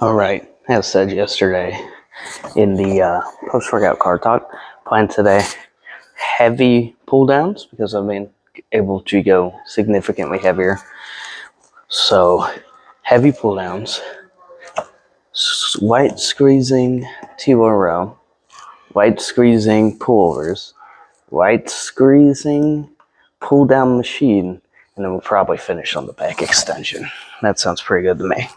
All right, as said yesterday in the post-workout car talk, plan today heavy pull downs because I've been able to go significantly heavier. So heavy pull downs, white squeezing T-bar row, white squeezing pullovers, white squeezing pull down machine, and then we'll probably finish on the back extension. That sounds pretty good to me.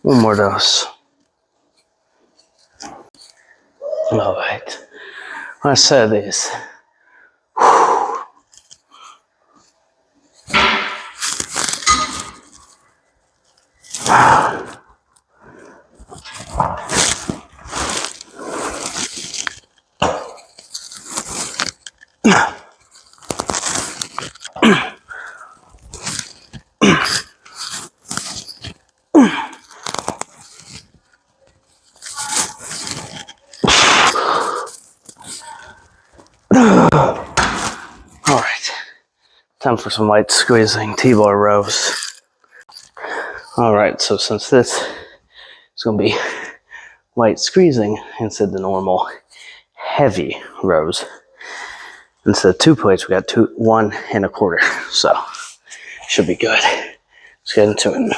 One more dose. All right. I said this. All right. Time for some light squeezing T-bar rows. All right. So since this is going to be light squeezing instead of the normal heavy rows, instead of 2 plates, we got 1 1/4. So should be good. Let's get into it.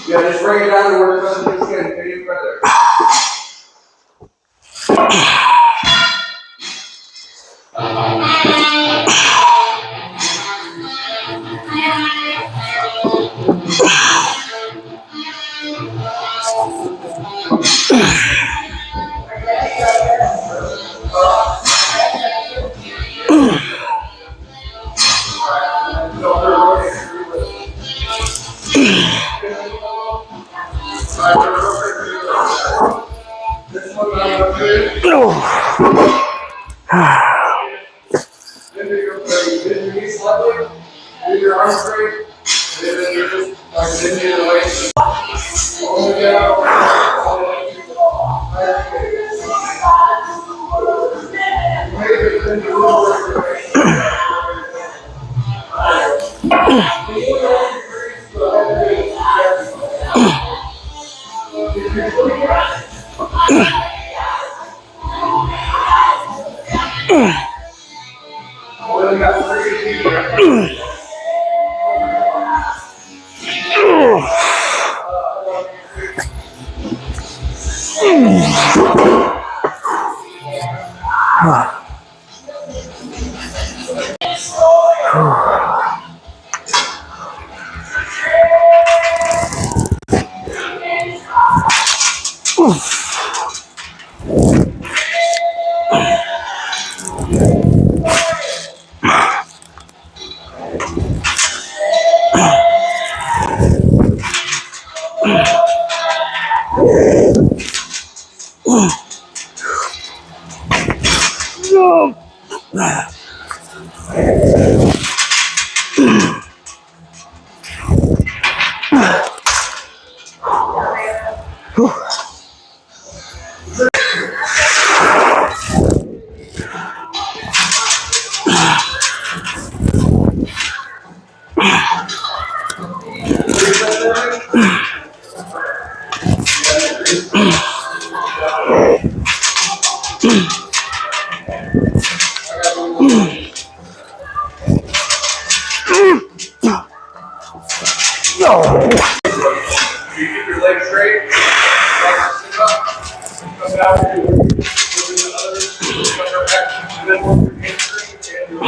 Yeah, just bring it down to where it doesn't get skin. Get it right there. Your arm straight, and then you're just like bending the waist. All the way down. All the way to the Only got 3 people. You keep your legs straight. Sit up. Come down. Move the others. Come your back. And then work your hamstrings and your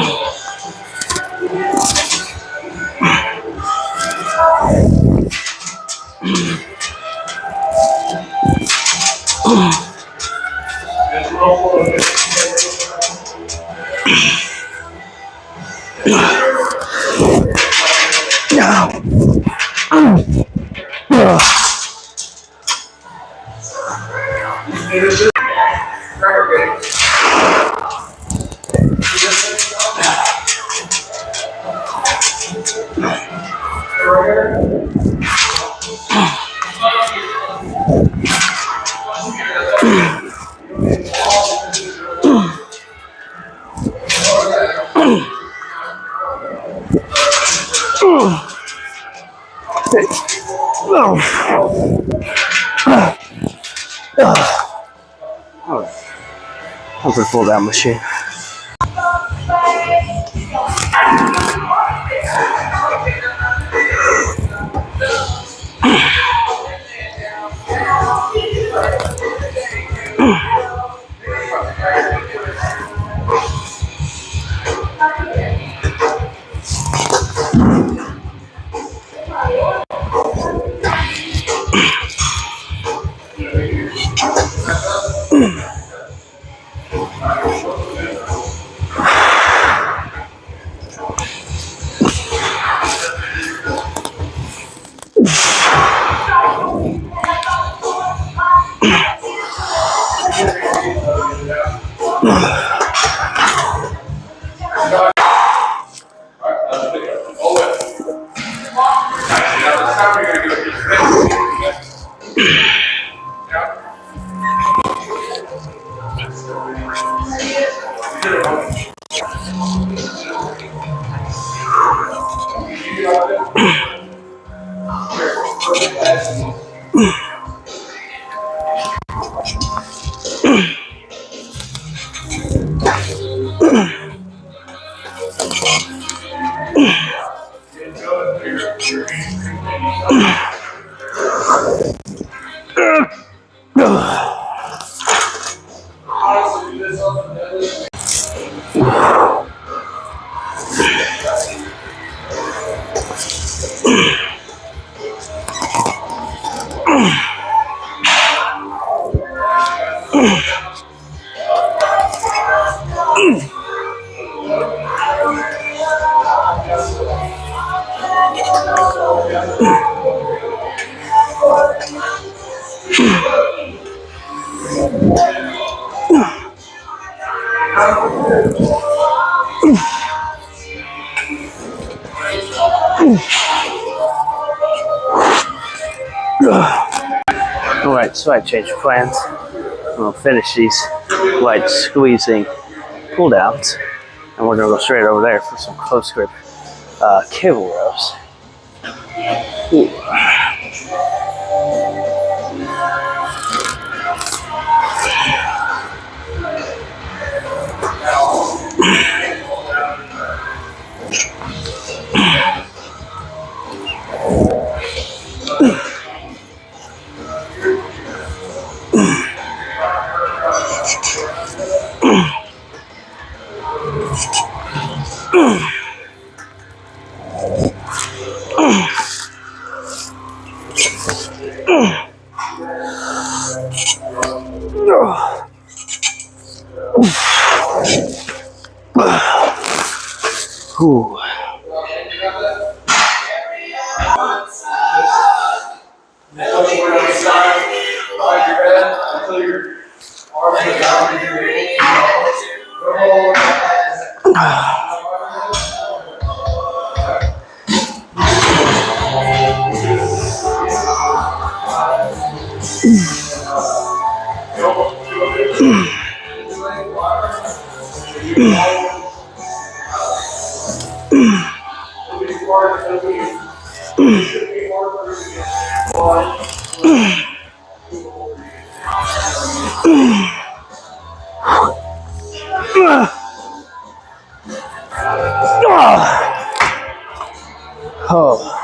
and roll a bit. And it's just right. Alright. Time for the pull down machine. Alright, so I changed plans. I'm gonna finish these light squeezing pull downs, and we're gonna go straight over there for some close grip cable rows. Ooh. Ooh. Behind your head until your arms are down to your knees. Oh.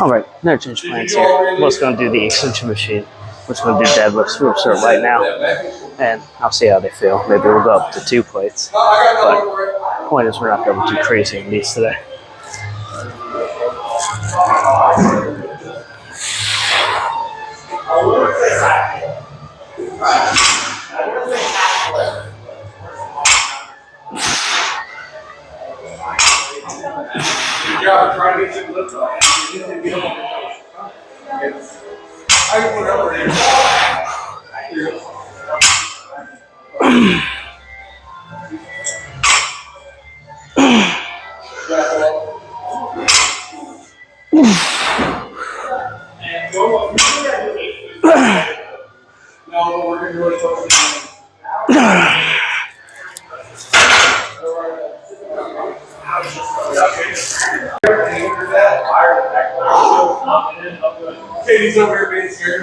Alright, now change plans here. I'm just going to do the extension machine. We're just going to do deadlifts. We're start right now. And I'll see how they feel. Maybe we'll go up to 2 plates. But the point is, we're not going too crazy in these today. Good job trying to get some lift off. I can put it over there. No, we're going to really focus on Katie's over here being scared.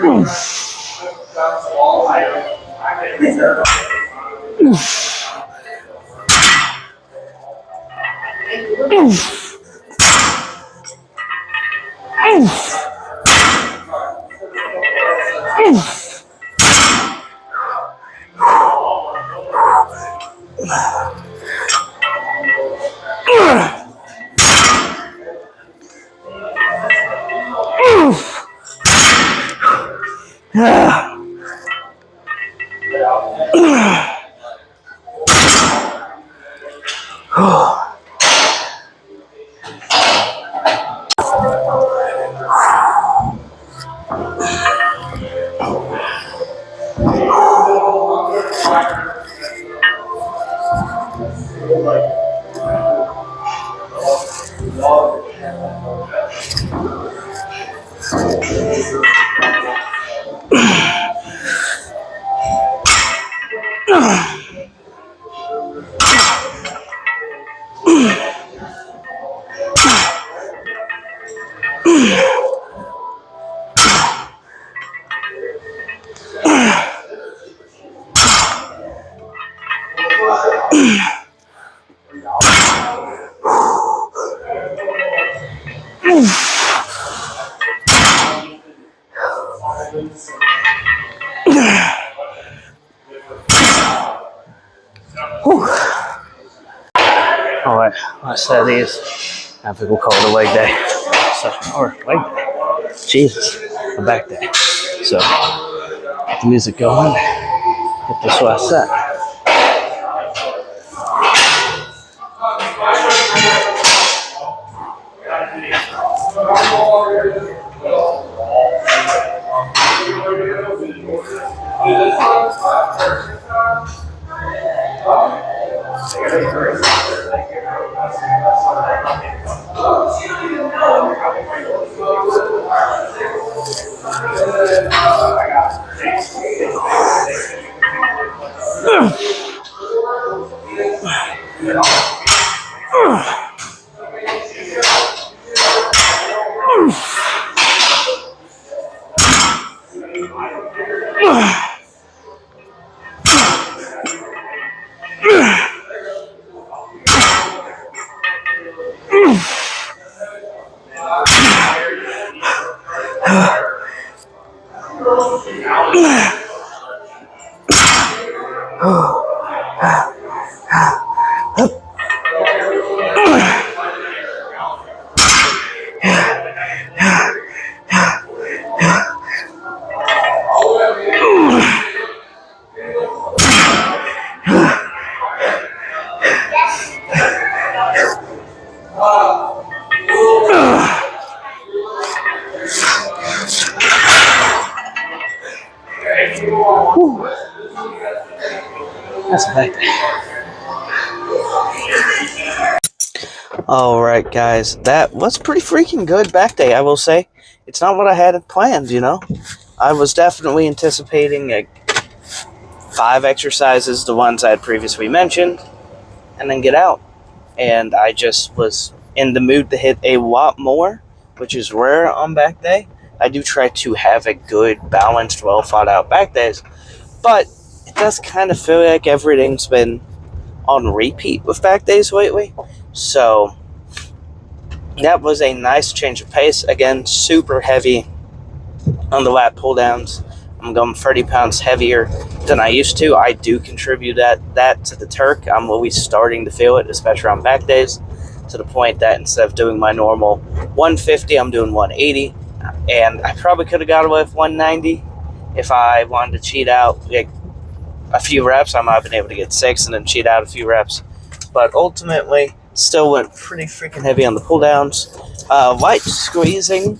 Alright, let's set these. I think we'll call it a leg day. So, or leg day. Jesus, a back day. So, get the music going. Get this one set. That's a back day. Alright, guys, that was pretty freaking good back day, I will say. It's not what I had planned, you know. I was definitely anticipating 5 exercises, the ones I had previously mentioned, and then get out. And I just was in the mood to hit a lot more, which is rare on back day. I do try to have a good, balanced, well thought out back days, but it does kind of feel like everything's been on repeat with back days lately. So that was a nice change of pace. Again, super heavy on the lat pull downs. I'm going 30 pounds heavier than I used to. I do contribute that to the Turk. I'm always starting to feel it, especially on back days, to the point that instead of doing my normal 150, I'm doing 180. And I probably could have got away with 190 if I wanted to cheat out like a few reps. I might have been able to get 6 and then cheat out a few reps. But ultimately, still went pretty freaking heavy on the pull downs. Light squeezing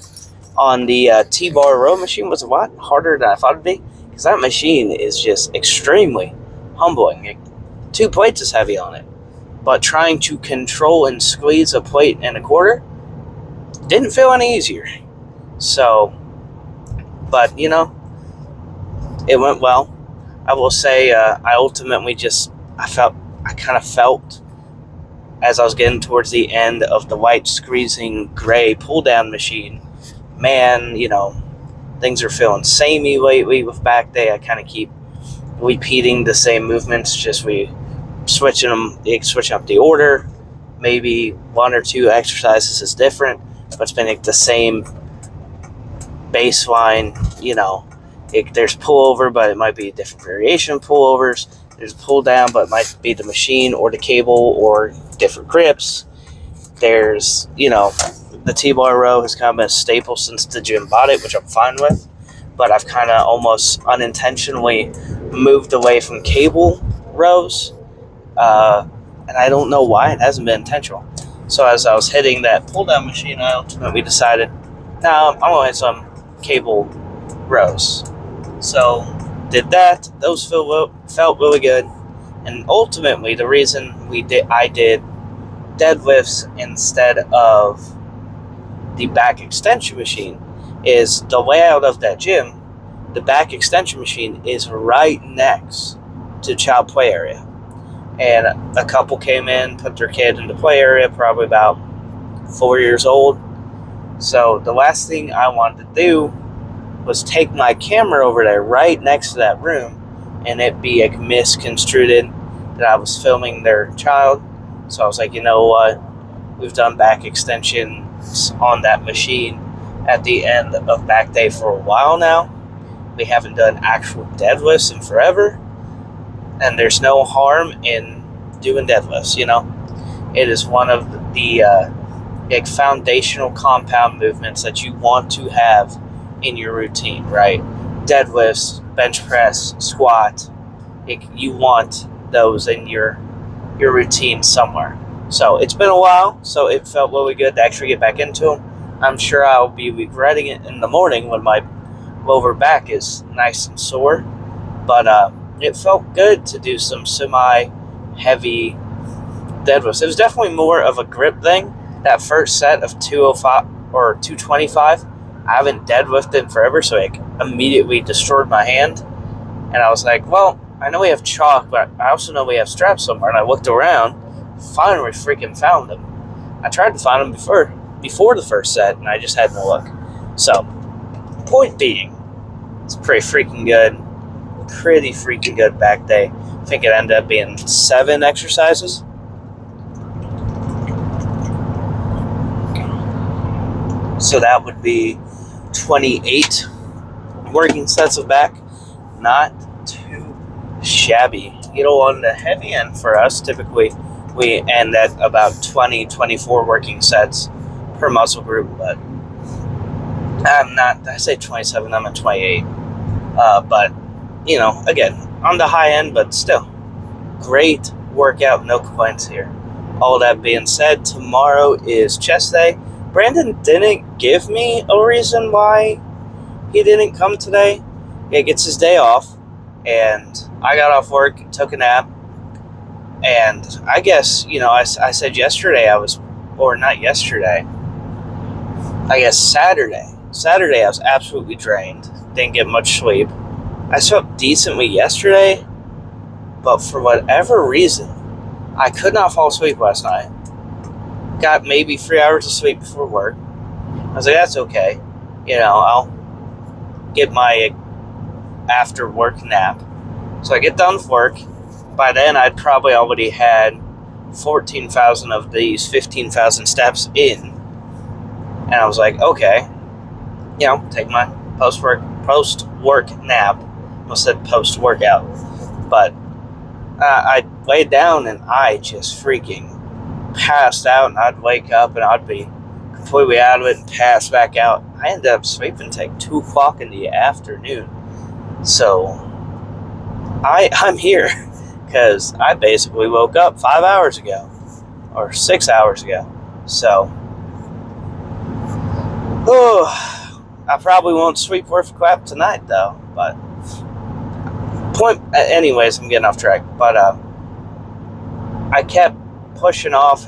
on the T-bar row machine was a lot harder than I thought it'd be, because that machine is just extremely humbling. Like, 2 plates is heavy on it, but trying to control and squeeze a plate and a quarter didn't feel any easier. So, but you know, it went well. I will say, I ultimately I kind of felt as I was getting towards the end of the light squeezing gray pull down machine, man, you know, things are feeling samey lately with back day. I kind of keep repeating the same movements, just switching up the order. Maybe 1 or 2 exercises is different, but it's been like the same baseline. You know, there's pullover, but it might be a different variation of pullovers. There's pull down, but it might be the machine or the cable or different grips. There's, you know, the T-bar row has kind of been a staple since the gym bought it, which I'm fine with. but I've kind of almost unintentionally moved away from cable rows, and I don't know why. It hasn't been intentional. So as I was hitting that pull-down machine, I ultimately decided, no, I'm going to hit some cable rows. So did that. Those felt really good. And ultimately, the reason I did deadlifts instead of the back extension machine is the layout of that gym. The back extension machine is right next to child play area. And a couple came in, put their kid in the play area, probably about 4 years old. So the last thing I wanted to do was take my camera over there right next to that room and it be like misconstrued that I was filming their child. So I was like, you know what? We've done back extensions on that machine at the end of back day for a while now. We haven't done actual deadlifts in forever. And there's no harm in doing deadlifts, you know? It is one of the foundational compound movements that you want to have in your routine, right? Deadlifts, bench press, squat. You want those in your routine somewhere. So it's been a while, so it felt really good to actually get back into them. I'm sure I'll be regretting it in the morning when my lower back is nice and sore, but it felt good to do some semi-heavy deadlifts. It was definitely more of a grip thing. That first set of 205 or 225, I haven't deadlifted in forever, so it immediately destroyed my hand. And I was like, well, I know we have chalk, but I also know we have straps somewhere. And I looked around, finally freaking found them. I tried to find them before the first set, and I just had no luck. So, point being, it's pretty freaking good back day. I think it ended up being 7 exercises. So that would be 28 working sets of back. Not too shabby. You know, on the heavy end for us, typically we end at about 24 working sets per muscle group, but I say 27, I'm at 28. But, you know, again, on the high end, but still, great workout, no complaints here. All that being said, tomorrow is chest day. Brandon didn't give me a reason why he didn't come today. He gets his day off, and I got off work, took a nap, and I guess, you know, I said yesterday Saturday I was absolutely drained, didn't get much sleep. I slept decently yesterday, but for whatever reason, I could not fall asleep last night. Got maybe 3 hours of sleep before work. I was like, that's okay. You know, I'll get my after work nap. So I get done with work. By then, I'd probably already had 14,000 of these 15,000 steps in. And I was like, okay, you know, take my post-work nap. Almost said post-workout. But I laid down and I just freaking passed out, and I'd wake up and I'd be completely out of it and pass back out. I ended up sleeping till 2 o'clock in the afternoon. So I'm here because I basically woke up 5 hours ago or 6 hours ago. So I probably won't sleep worth a crap tonight though. But anyways, I'm getting off track. But I kept pushing off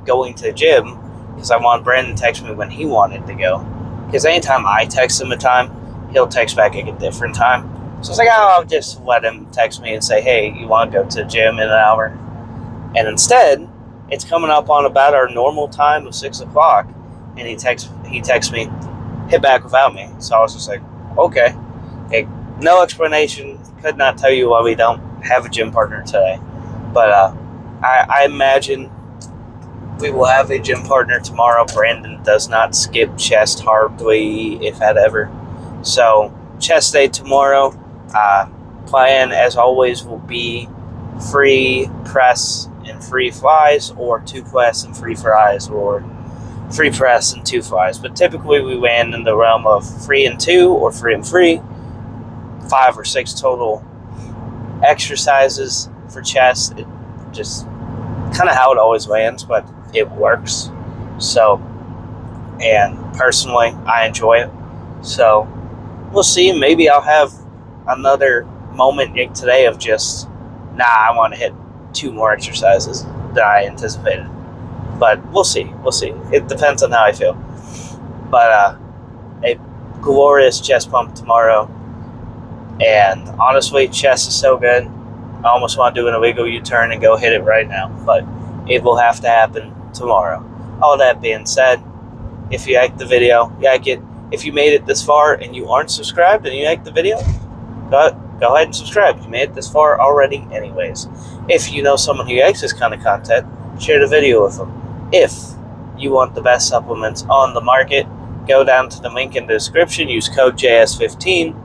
going to the gym because I wanted Brandon to text me when he wanted to go. Because anytime I text him a time, he'll text back at a different time. So I was like, I'll just let him text me and say, hey, you want to go to the gym in an hour? And instead, it's coming up on about our normal time of 6 o'clock, and he texts me, hit back without me. So I was just like, okay. No explanation. Could not tell you why we don't have a gym partner today. But I imagine we will have a gym partner tomorrow. Brandon does not skip chest hardly, if that ever. So, chest day tomorrow. Plan, as always, will be free press and free flies, or 2 press and free flies, or free press and 2 flies. But typically we win in the realm of 3 and 2 or 3 and 3, 5 or 6 total exercises for chest. It just kind of how it always lands, but it works. So, and personally, I enjoy it. So, we'll see. Maybe I'll have another moment today of just, I want to hit 2 more exercises than I anticipated. But we'll see. We'll see. It depends on how I feel. But a glorious chest pump tomorrow. And honestly, chest is so good. I almost want to do an illegal U-turn and go hit it right now. But it will have to happen tomorrow. All that being said, if you liked the video, like it. If you made it this far and you aren't subscribed and you like the video, go ahead and subscribe. You made it this far already anyways. If you know someone who likes this kind of content, share the video with them. If you want the best supplements on the market, go down to the link in the description. Use code JS15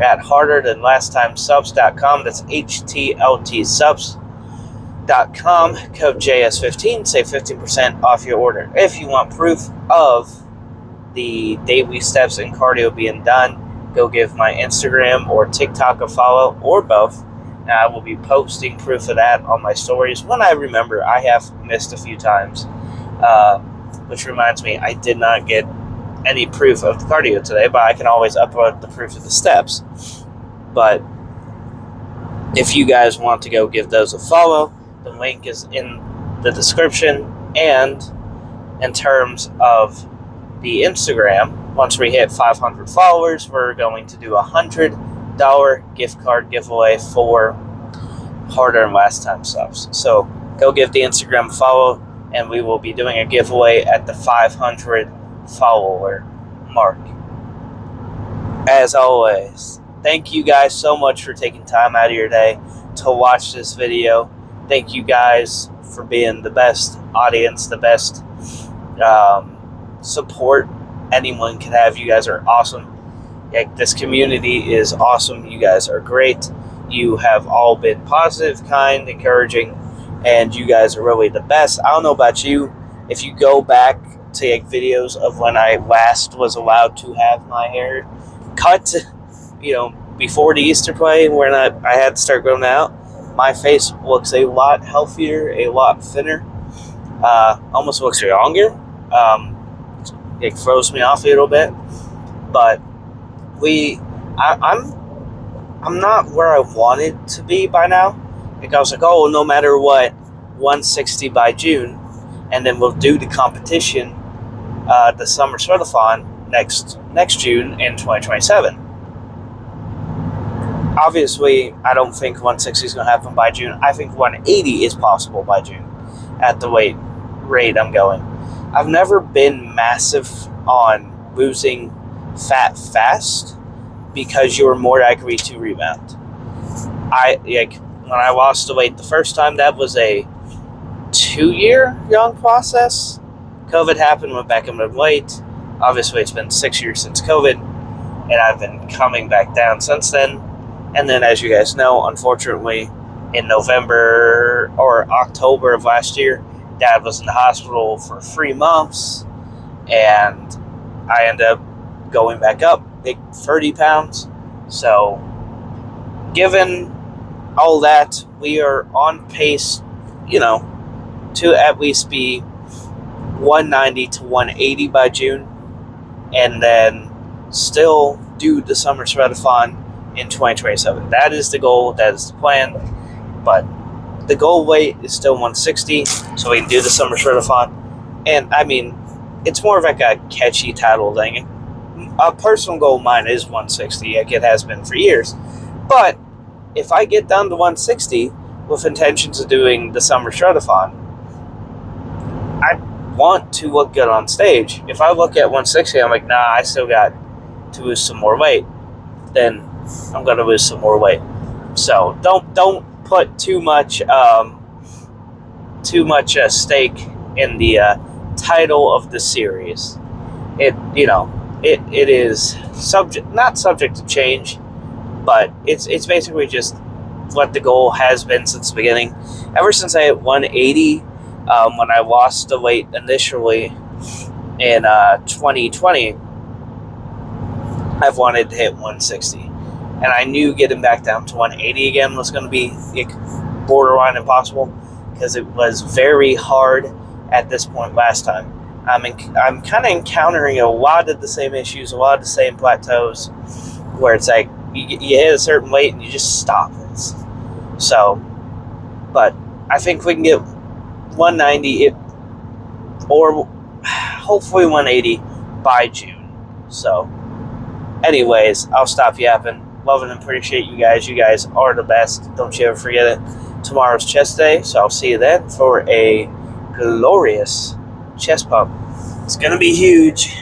at harderthanlasttime.subs.com. That's HTLTsubs.com. Code JS15. Save 15% off your order. If you want proof of the daily steps and cardio being done, go give my Instagram or TikTok a follow, or both. And I will be posting proof of that on my stories when I remember. I have missed a few times, which reminds me, I did not get any proof of the cardio today, but I can always upload the proof of the steps. But if you guys want to go give those a follow, the link is in the description. And in terms of the Instagram, once we hit 500 followers, we're going to do a $100 gift card giveaway for Harder Than Last Time subs. So go give the Instagram a follow, and we will be doing a giveaway at the 500 follower mark. As always, thank you guys so much for taking time out of your day to watch this video. Thank you guys for being the best audience, the best support anyone can have. You guys are awesome. This community is awesome. You guys are great. You have all been positive, kind, encouraging, and you guys are really the best. I don't know about you. If you go back to videos of when I last was allowed to have my hair cut, before the Easter play, when I had to start growing out, my face looks a lot healthier, a lot thinner, almost looks younger. It throws me off a little bit, but I'm not where I wanted to be by now. I was like, no matter what, 160 by June, and then we'll do the competition, the Summer Sweatathon next June in 2027. Obviously, I don't think 160 is going to happen by June. I think 180 is possible by June at the weight rate I'm going. I've never been massive on losing fat fast because you're more likely to rebound. When I lost the weight the first time, that was a 2-year long process. COVID happened, went back into weight. Obviously, it's been 6 years since COVID, and I've been coming back down since then. And then, as you guys know, unfortunately, in November or October of last year, Dad was in the hospital for 3 months, and I ended up going back up, big 30 pounds. So, given all that, we are on pace, to at least be 190 to 180 by June, and then still do the Summer Sweatathon in 2027. That is the goal, that is the plan, but the goal weight is still 160, so we can do the Summer Sweatathon. And it's more of like a catchy title thing. A personal goal of mine is 160, like it has been for years. But if I get down to 160 with intentions of doing the Summer Sweatathon, I want to look good on stage. If I look at 160, I'm like, I still got to lose some more weight, then I'm going to lose some more weight. So don't put too much stake in the title of the series. It is not subject to change, but it's basically just what the goal has been since the beginning. Ever since I hit 180, when I lost the weight initially, in 2020, I've wanted to hit 160. And I knew getting back down to 180 again was going to be borderline impossible because it was very hard at this point last time. I'm kind of encountering a lot of the same issues, a lot of the same plateaus, where it's like you hit a certain weight and you just stop. But I think we can get 190 or hopefully 180 by June. So, anyways, I'll stop yapping. Love and appreciate you guys. You guys are the best. Don't you ever forget it. Tomorrow's chest day, so I'll see you then for a glorious chest pump. It's going to be huge.